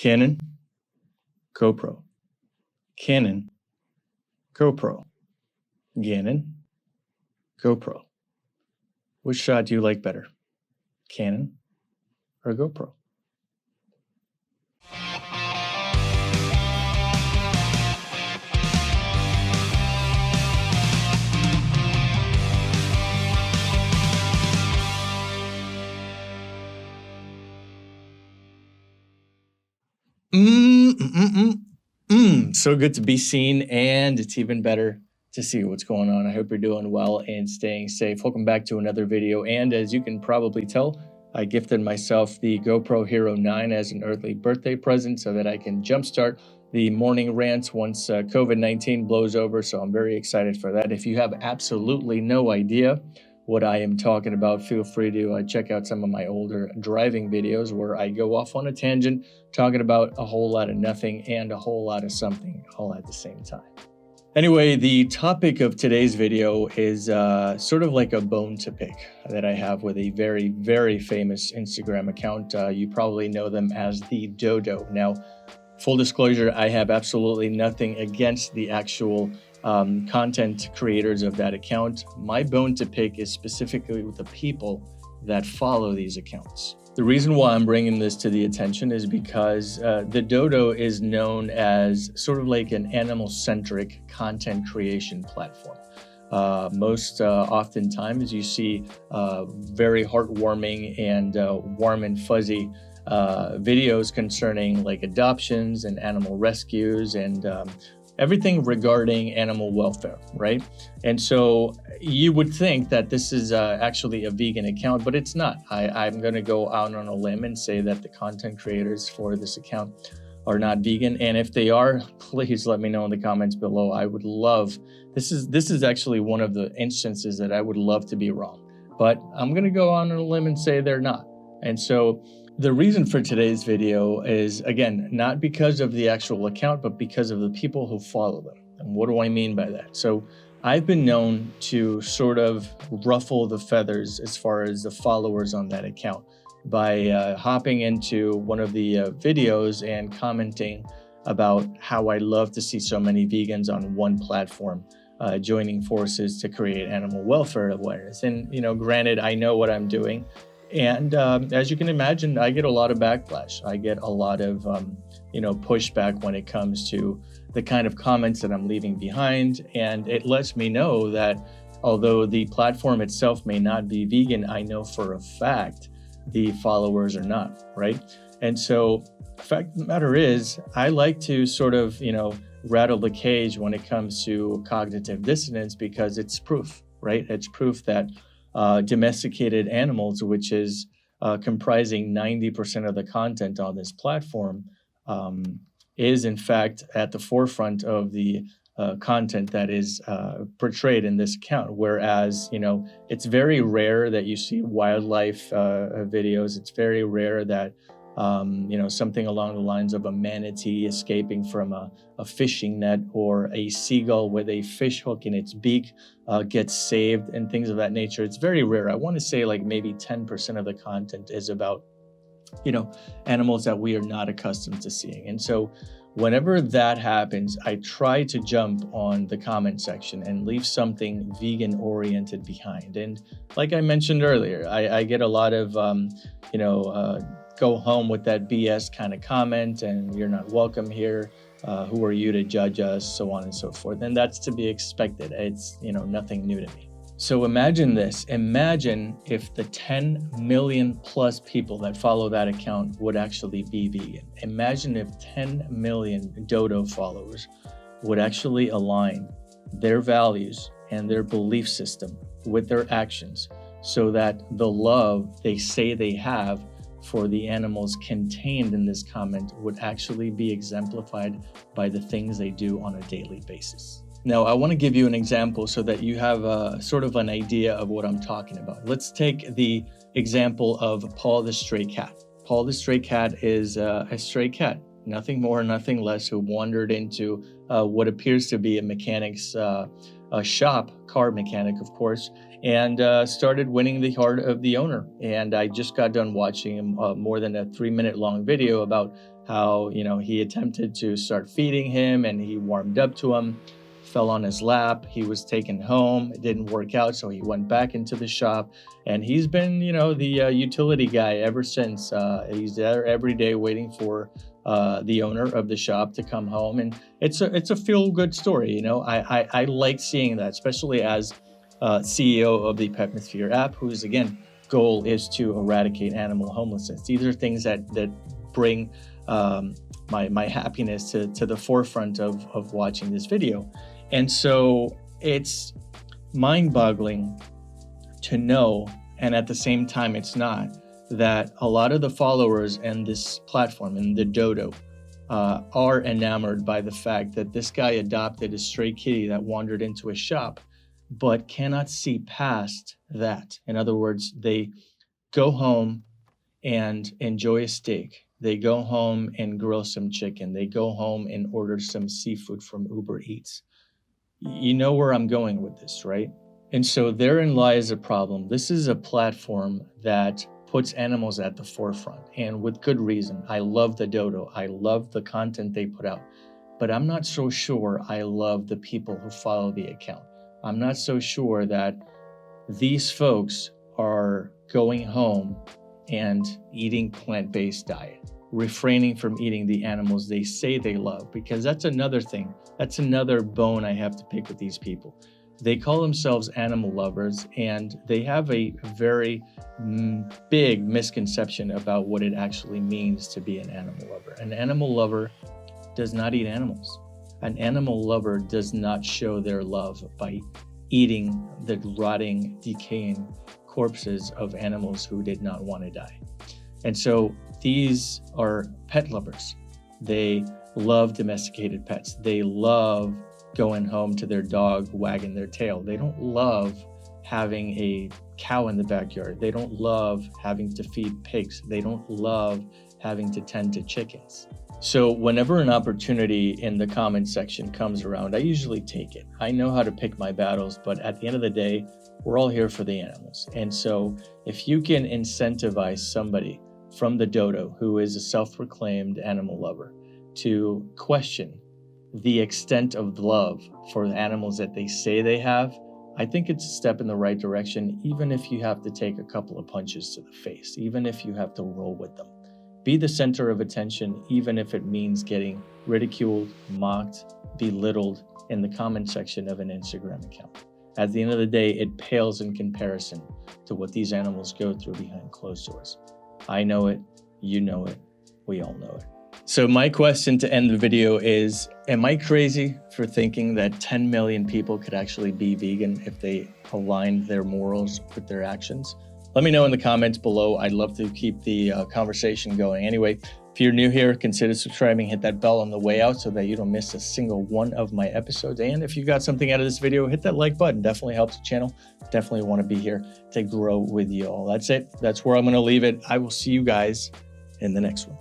Canon, GoPro. Canon, GoPro. Canon, GoPro. Which shot do you like better? Canon or GoPro? So good to be seen, and it's even better to see what's going on. I hope you're doing well and staying safe. Welcome back to another video, and as you can probably tell, I gifted myself the GoPro Hero 9 as an early birthday present so that I can jumpstart the morning rants once COVID-19 blows over, so I'm very excited for that. If you have absolutely no idea what I am talking about, feel free to check out some of my older driving videos where I go off on a tangent talking about a whole lot of nothing and a whole lot of something all at the same time. Anyway, the topic of today's video is sort of like a bone to pick that I have with a very, very famous Instagram account. You probably know them as the Dodo. Now, full disclosure, I have absolutely nothing against the actual content creators of that account. My bone to pick is specifically with the people that follow these accounts. The reason why I'm bringing this to the attention is because the Dodo is known as sort of like an animal-centric content creation platform. Most oftentimes you see very heartwarming and warm and fuzzy videos concerning like adoptions and animal rescues and everything regarding animal welfare, right? And so you would think that this is actually a vegan account, but it's not. I'm gonna go out on a limb and say that the content creators for this account are not vegan. And if they are, please let me know in the comments below. I would love, this is actually one of the instances that I would love to be wrong, but I'm gonna go out on a limb and say they're not. And so the reason for today's video is, again, not because of the actual account, but because of the people who follow them. And what do I mean by that? So I've been known to sort of ruffle the feathers as far as the followers on that account by hopping into one of the videos and commenting about how I love to see so many vegans on one platform joining forces to create animal welfare awareness. And, you know, granted, I know what I'm doing. And as you can imagine, I get a lot of backlash. I get a lot of, pushback when it comes to the kind of comments that I'm leaving behind. And it lets me know that although the platform itself may not be vegan, I know for a fact the followers are not, right? And so the fact of the matter is, I like to sort of, rattle the cage when it comes to cognitive dissonance because it's proof, right? It's proof that domesticated animals, which is comprising 90% of the content on this platform, is in fact at the forefront of the content that is portrayed in this account. Whereas, it's very rare that you see wildlife videos. It's very rare that something along the lines of a manatee escaping from a fishing net or a seagull with a fish hook in its beak gets saved and things of that nature. It's very rare. I want to say like maybe 10% of the content is about, animals that we are not accustomed to seeing. And so whenever that happens, I try to jump on the comment section and leave something vegan oriented behind. And like I mentioned earlier, I get a lot of, go home with that BS kind of comment and you're not welcome here. Who are you to judge us? So on and so forth. And that's to be expected. It's, nothing new to me. So imagine this. Imagine if the 10 million plus people that follow that account would actually be vegan. Imagine if 10 million Dodo followers would actually align their values and their belief system with their actions so that the love they say they have for the animals contained in this comment would actually be exemplified by the things they do on a daily basis. Now, I want to give you an example so that you have sort of an idea of what I'm talking about. Let's take the example of Paul the stray cat. Paul the stray cat is a stray cat, nothing more, nothing less, who wandered into what appears to be a mechanic's shop, car mechanic, of course, and started winning the heart of the owner. And I just got done watching more than a 3-minute long video about how, he attempted to start feeding him and he warmed up to him, fell on his lap. He was taken home. It didn't work out, so he went back into the shop, and he's been, the utility guy ever since. He's there every day waiting for the owner of the shop to come home, and it's a feel-good story. I like seeing that, especially as CEO of the Petmosphere app, whose again goal is to eradicate animal homelessness. These are things that bring my happiness to the forefront of watching this video. And so it's mind-boggling to know, and at the same time it's not, that a lot of the followers and this platform and the Dodo are enamored by the fact that this guy adopted a stray kitty that wandered into a shop, but cannot see past that. In other words, they go home and enjoy a steak. They go home and grill some chicken. They go home and order some seafood from Uber Eats. You know where I'm going with this, right? And so therein lies a problem. This is a platform that puts animals at the forefront, and with good reason. I love the Dodo. I love the content they put out, but I'm not so sure I love the people who follow the account. I'm not so sure that these folks are going home and eating plant-based diet, refraining from eating the animals they say they love, because that's another thing. That's another bone I have to pick with these people. They call themselves animal lovers, and they have a very big misconception about what it actually means to be an animal lover. An animal lover does not eat animals. An animal lover does not show their love by eating the rotting, decaying corpses of animals who did not want to die. And so these are pet lovers. They love domesticated pets. They love going home to their dog wagging their tail. They don't love having a cow in the backyard. They don't love having to feed pigs. They don't love having to tend to chickens. So whenever an opportunity in the comment section comes around, I usually take it. I know how to pick my battles, but at the end of the day, we're all here for the animals. And so if you can incentivize somebody from the Dodo, who is a self-proclaimed animal lover, to question the extent of love for the animals that they say they have, I think it's a step in the right direction, even if you have to take a couple of punches to the face, even if you have to roll with them. Be the center of attention, even if it means getting ridiculed, mocked, belittled in the comment section of an Instagram account. At the end of the day, it pales in comparison to what these animals go through behind closed doors. I know it, you know it, we all know it. So my question to end the video is, am I crazy for thinking that 10 million people could actually be vegan if they aligned their morals with their actions? Let me know in the comments below. I'd love to keep the conversation going. Anyway, if you're new here, consider subscribing, hit that bell on the way out so that you don't miss a single one of my episodes. And if you got something out of this video, hit that like button. Definitely helps the channel. Definitely want to be here to grow with you all. That's it. That's where I'm going to leave it. I will see you guys in the next one.